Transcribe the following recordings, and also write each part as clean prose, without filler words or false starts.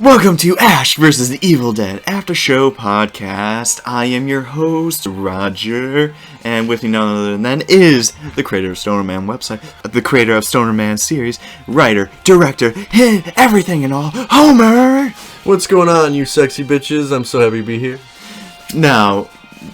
Welcome to Ash vs. the Evil Dead Aftershow podcast. I am your host, Roger, and with me none other than is the creator of Stoner Man website, the creator of Stoner Man series, writer, director, everything and all, Homer! What's going on, you sexy bitches? I'm so happy to be here. Now,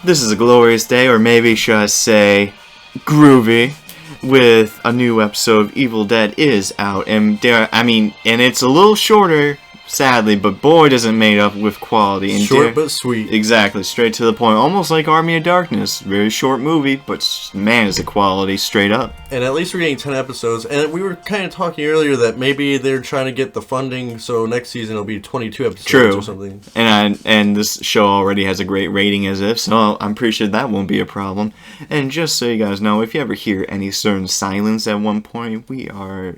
this is a glorious day, or maybe should I say, groovy, with a new episode of Evil Dead is out, and it's a little shorter, sadly, but boy does it made up with quality. And short but sweet. Exactly, straight to the point. Almost like Army of Darkness. Very short movie, but man, is the quality straight up. And at least we're getting 10 episodes. And we were kind of talking earlier that maybe they're trying to get the funding, so next season it'll be 22 episodes or something. And this show already has a great rating as if, so I'm pretty sure that won't be a problem. And just so you guys know, if you ever hear any certain silence at one point, we are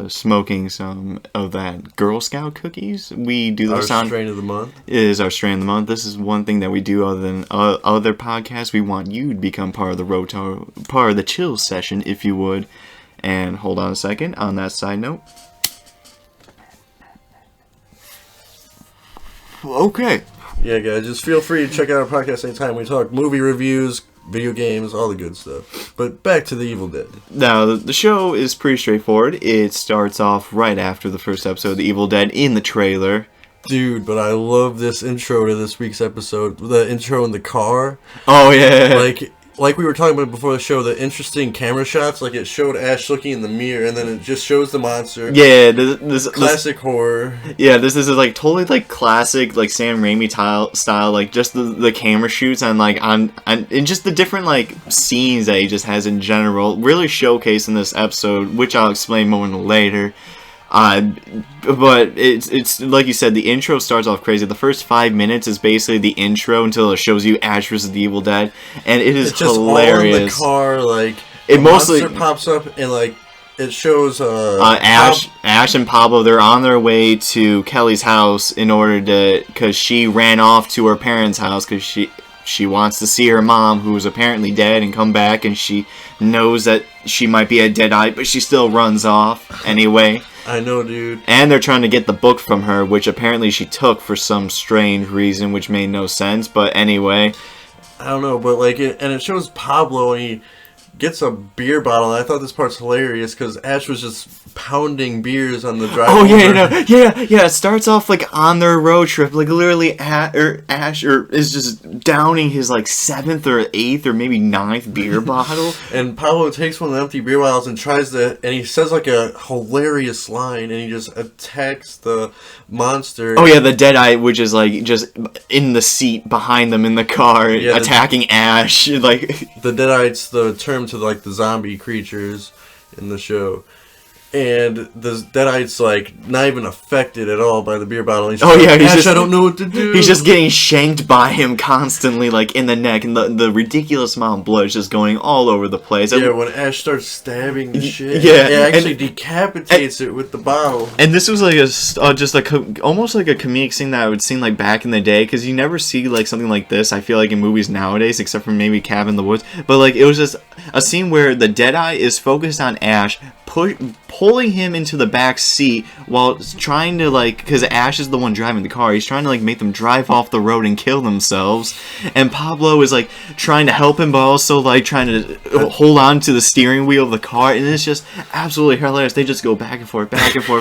smoking some of that Girl Scout cookies. We do our strain of the month. It is our strain of the month. This is one thing that we do other than other podcasts. We want you to become part of the chill session, if you would. And hold on a second. On that side note. Okay. Yeah, guys, just feel free to check out our podcast anytime. We talk movie reviews, video games, all the good stuff. But back to the Evil Dead. Now, the show is pretty straightforward. It starts off right after the first episode of The Evil Dead in the trailer. Dude, but I love this intro to this week's episode. The intro in the car. Oh, yeah. Like we were talking about before the show, the interesting camera shots. Like, it showed Ash looking in the mirror, and then it just shows the monster. Yeah, this classic horror. Yeah, this is like totally like classic like Sam Raimi style, like just the camera shoots and like and just the different like scenes that he just has in general, really showcasing this episode, which I'll explain more later. But it's like you said, the intro starts off crazy. The first 5 minutes is basically the intro until it shows you Ash vs. the Evil Dead, and it is just hilarious. All in the car, like it mostly monster pops up and like it shows Ash and Pablo. They're on their way to Kelly's house because she ran off to her parents' house because she wants to see her mom, who's apparently dead, and come back, and she knows that she might be a deadite, but she still runs off anyway. I know, dude. And they're trying to get the book from her, which apparently she took for some strange reason, which made no sense. But anyway, I don't know, but like it shows Pablo, and he gets a beer bottle, and I thought this part's hilarious because Ash was just pounding beers on the drive. Oh yeah. It starts off like on their road trip, like literally Ash is just downing his like 7th or 8th or maybe 9th beer bottle, and Pablo takes one of the empty beer bottles and and he says like a hilarious line, and he just attacks the monster. Oh yeah, the Deadite, which is like just in the seat behind them in the car, attacking Ash. Like the Deadite's the term to like the zombie creatures in the show. And the Deadite's like not even affected at all by the beer bottle. He's Ash, I don't know what to do. He's just getting shanked by him constantly, like in the neck, and the ridiculous amount of blood is just going all over the place. Yeah, when Ash starts stabbing the shit, yeah, it actually decapitates it with the bottle. And this was like almost like a comedic scene that I would see like back in the day, because you never see like something like this, I feel like, in movies nowadays, except for maybe Cabin in the Woods. But like it was just a scene where the Deadite is focused on Ash, pulling him into the back seat while trying to like, because Ash is the one driving the car, he's trying to like make them drive off the road and kill themselves, and Pablo is like trying to help him but also like trying to hold on to the steering wheel of the car, and it's just absolutely hilarious. They just go back and forth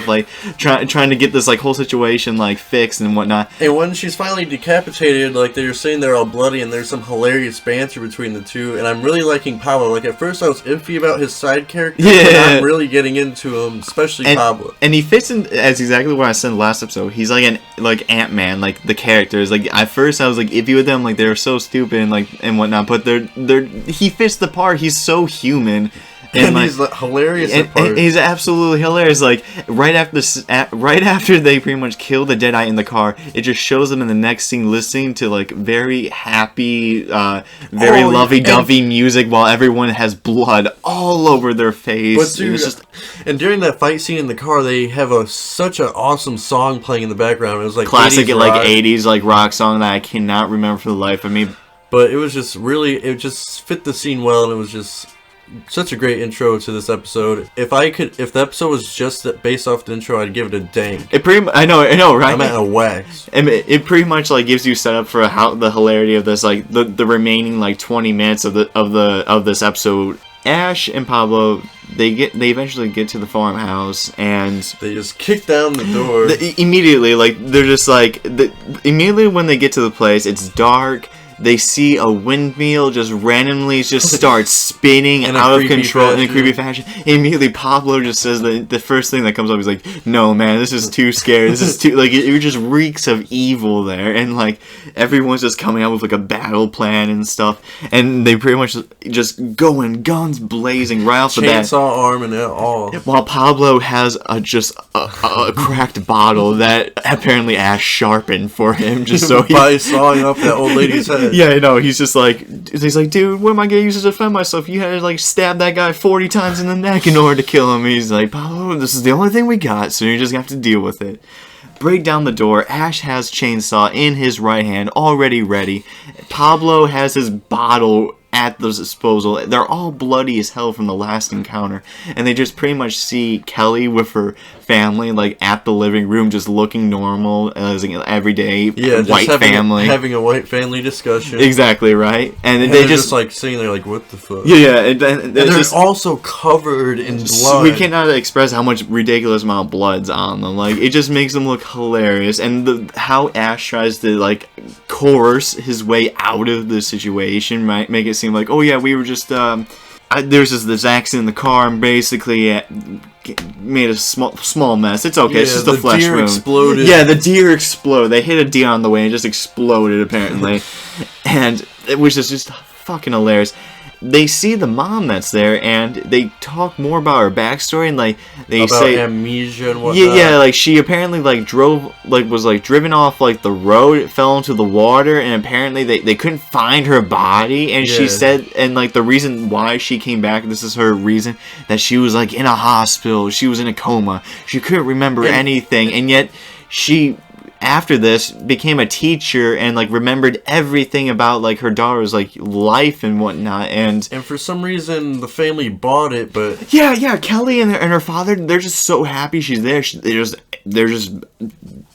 like trying to get this like whole situation like fixed and whatnot. And when she's finally decapitated, like they're sitting there all bloody, and there's some hilarious banter between the two, and I'm really liking Pablo. Like at first I was iffy about his side character, but I'm really getting into him, especially Pablo. And he fits in as exactly what I said in the last episode. He's like Ant-Man, like the characters. Like at first I was like iffy with them, like they're so stupid and whatnot, but he fits the part. He's so human. And he's hilarious. And he's absolutely hilarious. Like right after they pretty much kill the Deadite in the car, it just shows them in the next scene listening to like very happy, very lovey-dovey music while everyone has blood all over their face. And during that fight scene in the car, they have such an awesome song playing in the background. It was like classic 80s like rock song that I cannot remember for the life of me. But it was just really, it just fit the scene well, and it was just such a great intro to this episode. If the episode was just based off the intro, I'd give it a dank. I know, right? I'm at a wax. It pretty much like gives you set up for how the hilarity of this, like the remaining like 20 minutes of this episode. Ash and Pablo, they eventually get to the farmhouse, and they just kick down the door immediately. Like they're just like immediately when they get to the place, it's dark. They see a windmill just randomly just start spinning out of control in a creepy fashion. And immediately Pablo just says the first thing that comes up is like, "No, man, this is too scary. This is too like it just reeks of evil there." And like everyone's just coming up with like a battle plan and stuff, and they pretty much just going guns blazing right off the bat. Chainsaw arm and all. While Pablo has a cracked bottle that apparently Ash sharpened for him just so by sawing up that old lady's head. Yeah, I know. He's like, dude, what am I gonna use to defend myself? You had to like stab that guy 40 times in the neck in order to kill him. He's like, Pablo, this is the only thing we got, so you just have to deal with it. Break down the door. Ash has chainsaw in his right hand, already ready. Pablo has his bottle at the disposal. They're all bloody as hell from the last encounter, and they just pretty much see Kelly with her family like at the living room just looking normal as an everyday white family having a white family discussion. Exactly, right. And they just like sitting there like, what the fuck. And they're just also covered in blood. We cannot express how much ridiculous amount of blood's on them. Like it just makes them look hilarious, and how Ash tries to like coerce his way out of the situation might make it seem like, oh yeah, we were just there's just this accident in the car and basically made a small mess. It's okay. It's just a flesh wound. Exploded. Yeah, the deer exploded. They hit a deer on the way and just exploded apparently, and it was just fucking hilarious. They see the mom that's there, and they talk more about her backstory, and like they say amnesia and whatnot. Yeah, like she apparently like was driven off like the road, fell into the water, and apparently they couldn't find her body, and she said, and like the reason why she came back, this is her reason, that she was like in a hospital, she was in a coma, she couldn't remember anything, and yet she, after this, became a teacher and like remembered everything about like her daughter's like life and whatnot, and for some reason the family bought it. But yeah, Kelly and her father, they're just so happy she's there. They're just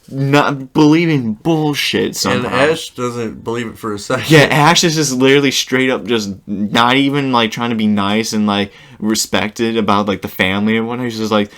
not believing bullshit somehow. And Ash doesn't believe it for a second. Yeah, Ash is just literally straight up just not even like trying to be nice and like respected about like the family and whatnot. He's just like,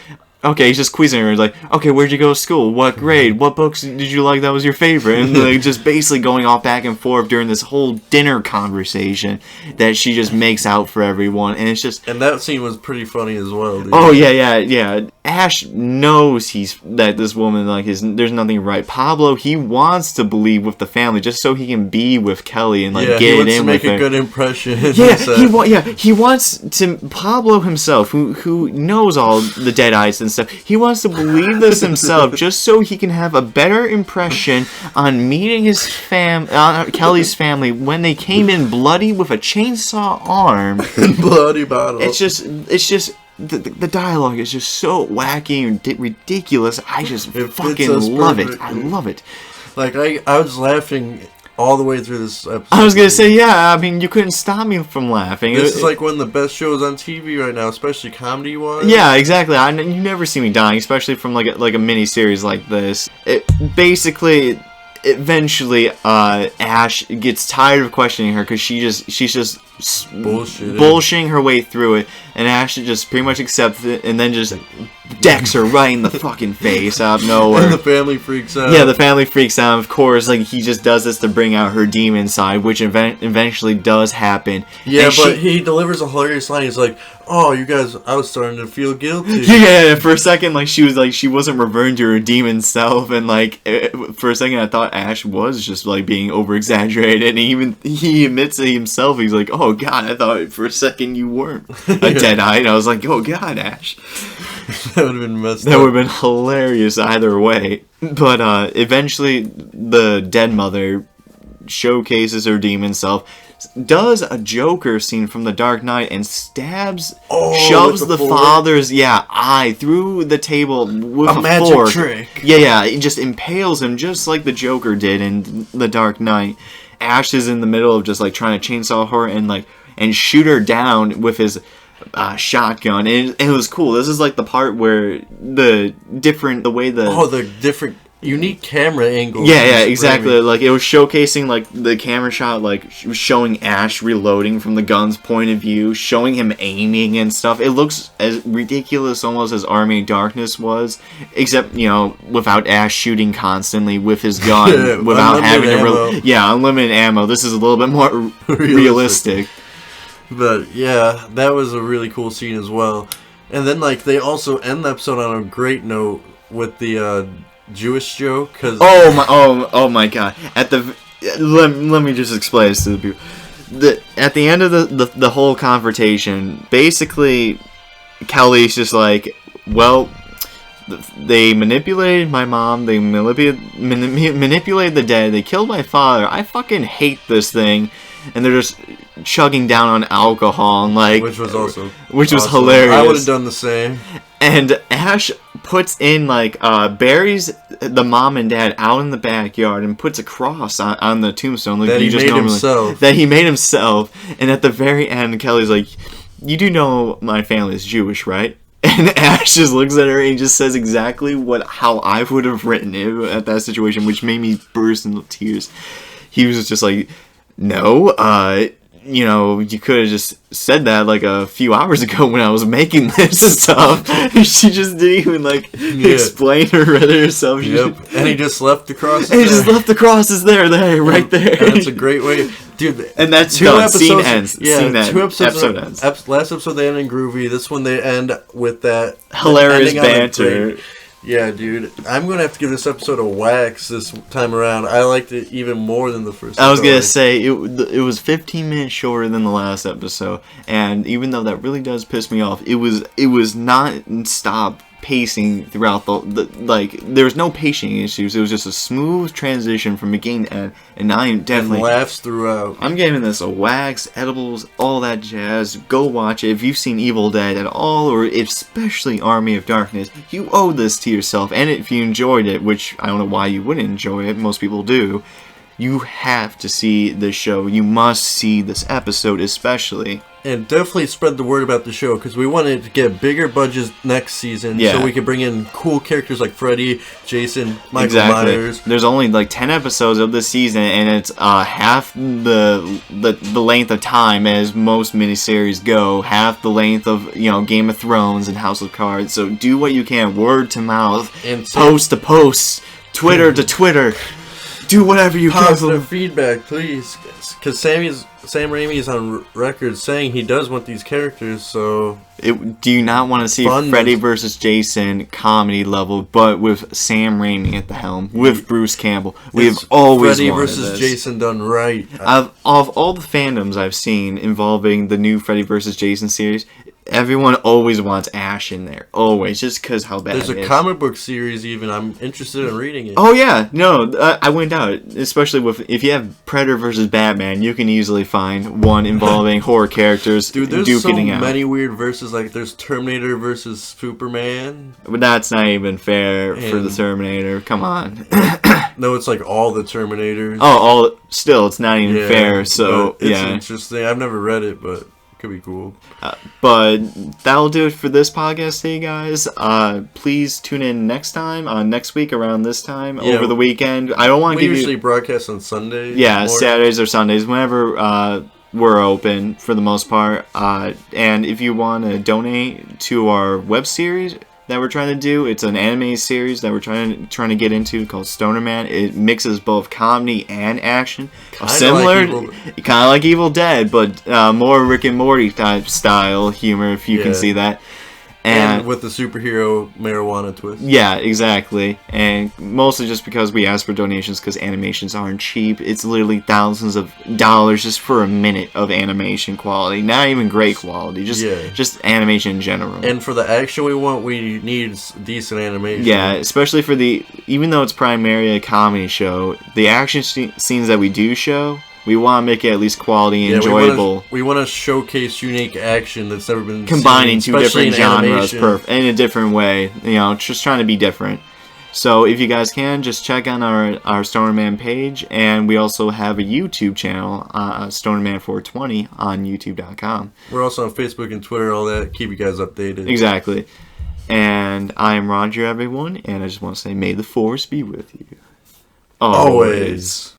okay, he's just quizzing her. He's like, okay, where'd you go to school? What grade? What books did you like that was your favorite? And like just basically going off back and forth during this whole dinner conversation that she just makes out for everyone. And it's just... And that scene was pretty funny as well, dude. Oh, yeah. Ash knows that this woman, like, there's nothing right. Pablo, he wants to believe with the family just so he can be with Kelly and, like, get it in with her. He wants to make a good impression. He wants to... Pablo himself, who knows all the Deadites and stuff, he wants to believe this himself just so he can have a better impression on meeting his Kelly's family when they came in bloody with a chainsaw arm. Bloody bottle. It's just... The dialogue is just so wacky and ridiculous. I just fucking love it. I love it. Like, I was laughing all the way through this episode. I was going to say, yeah, I mean, you couldn't stop me from laughing. This is like one of the best shows on TV right now, especially comedy-wise. Yeah, exactly. You never see me dying, especially from like a mini-series like this. Eventually, Ash gets tired of questioning her because she's just bullshitting her way through it, and Ash just pretty much accepts it and then just decks her right in the fucking face out of nowhere. And the family freaks out. Yeah, the family freaks out. Of course, like he just does this to bring out her demon side, which eventually does happen. Yeah, but he delivers a hilarious line. He's like, "Oh, you guys, I was starting to feel guilty." Yeah, for a second, like she wasn't reverting to her demon self, and like for a second, I thought Ash was just like being over exaggerated, and he admits it himself. He's like, "Oh God, I thought for a second you weren't a Deadite." And I was like, "Oh God, Ash." That would have been messed up. That would have been hilarious either way. But eventually, the dead mother showcases her demon self, does a Joker scene from The Dark Knight, and shoves the father's eye through the table with a magic fork. Trick. Yeah, it just impales him just like the Joker did in The Dark Knight. Ash is in the middle of just like trying to chainsaw her and shoot her down with his shotgun, and it was cool. This is like the part where the different unique camera angles. Yeah, exactly. Like, it was showcasing, like, the camera shot, like, showing Ash reloading from the gun's point of view, showing him aiming and stuff. It looks as ridiculous almost as Army of Darkness was, except, you know, without Ash shooting constantly with his gun, without having to... unlimited ammo. This is a little bit more realistic. But, yeah, that was a really cool scene as well. And then, like, they also end the episode on a great note with the, Jewish joke, cause oh my god! Let me just explain this to the people. At the end of the whole confrontation, basically, Kelly's just like, well, they manipulated my mom, they manipulated the dead, they killed my father. I fucking hate this thing, and they're just chugging down on alcohol and like, which was hilarious. I would have done the same. And Ash puts in, like, buries the mom and dad out in the backyard and puts a cross on the tombstone. Like, that he made himself. And at the very end, Kelly's like, you do know my family is Jewish, right? And Ash just looks at her and just says exactly how I would have written it at that situation, which made me burst into tears. He was just like, no, you know, you could have just said that like a few hours ago when I was making this stuff. She just didn't even like explain or read it herself. And he just left the crosses. And he just left the crosses there, right there. And that's a great way, dude. And that's two done. episodes. Scene ends. Yeah, Scene episode ends. Last episode they end in groovy. This one they end with that hilarious banter. Yeah, dude. I'm going to have to give this episode a wax this time around. I liked it even more than the first episode. I was going to say, it was 15 minutes shorter than the last episode. And even though that really does piss me off, it was non-stop pacing throughout there was no pacing issues. It was just a smooth transition from beginning to end, and I am definitely and laughs throughout. I'm giving this a wax, edibles, all that jazz. Go watch it if you've seen Evil Dead at all, or especially Army of Darkness. You owe this to yourself, and if you enjoyed it, which I don't know why you wouldn't enjoy it, most people do, you have to see this show. You must see this episode especially. And definitely spread the word about the show, because we wanted to get bigger budgets next season, so we could bring in cool characters like Freddy, Jason, Michael Myers. There's only like 10 episodes of this season, and it's half the length of time as most miniseries go, half the length of, you know, Game of Thrones and House of Cards. So do what you can, word to mouth, and post to post, Twitter to Twitter. Do whatever you can. Positive feedback, please, because Sam Raimi is on record saying he does want these characters. So, do you not want to see Freddy versus Jason comedy level, but with Sam Raimi at the helm, with Bruce Campbell? We have always Freddy wanted versus this. Jason done right. Of all the fandoms I've seen involving the new Freddy versus Jason series, everyone always wants Ash in there. Always. Just because how bad it is. There's a comic book series even. I'm interested in reading it. Oh, yeah. No, I went out. Especially if you have Predator versus Batman, you can easily find one involving horror characters. Dude, there's so many weird verses. Like, there's Terminator versus Superman. But that's not even fair for the Terminator. Come on. No, it's like all the Terminators. Oh, still, it's not even fair. So, it's interesting. I've never read it, but... could be cool. But that'll do it for this podcast today, guys. Please tune in next week around this time, over the weekend. I don't want to give you... We usually broadcast on Sundays. Yeah, Saturdays or Sundays, whenever we're open for the most part. And if you want to donate to our web series that we're trying to do, it's an anime series that we're trying to get into called Stoner Man. It mixes both comedy and action, kind of like Evil Dead, but more Rick and Morty type style humor, if you can see that. And with the superhero marijuana twist. Yeah, exactly. And mostly just because we ask for donations, because animations aren't cheap. It's literally thousands of dollars just for a minute of animation quality. Not even great quality, just animation in general. And for the action we want, we need decent animation. Yeah, especially for even though it's primarily a comedy show, the action scenes that we do show, we want to make it at least quality and enjoyable. We want to showcase unique action that's never been combining seen, two different genres in in a different way. You know, just trying to be different. So if you guys can, just check on our Stonerman page, and we also have a YouTube channel, Stonerman420 on YouTube.com. We're also on Facebook and Twitter, all that. Keep you guys updated. Exactly. And I am Roger, everyone, and I just want to say, may the force be with you. Always.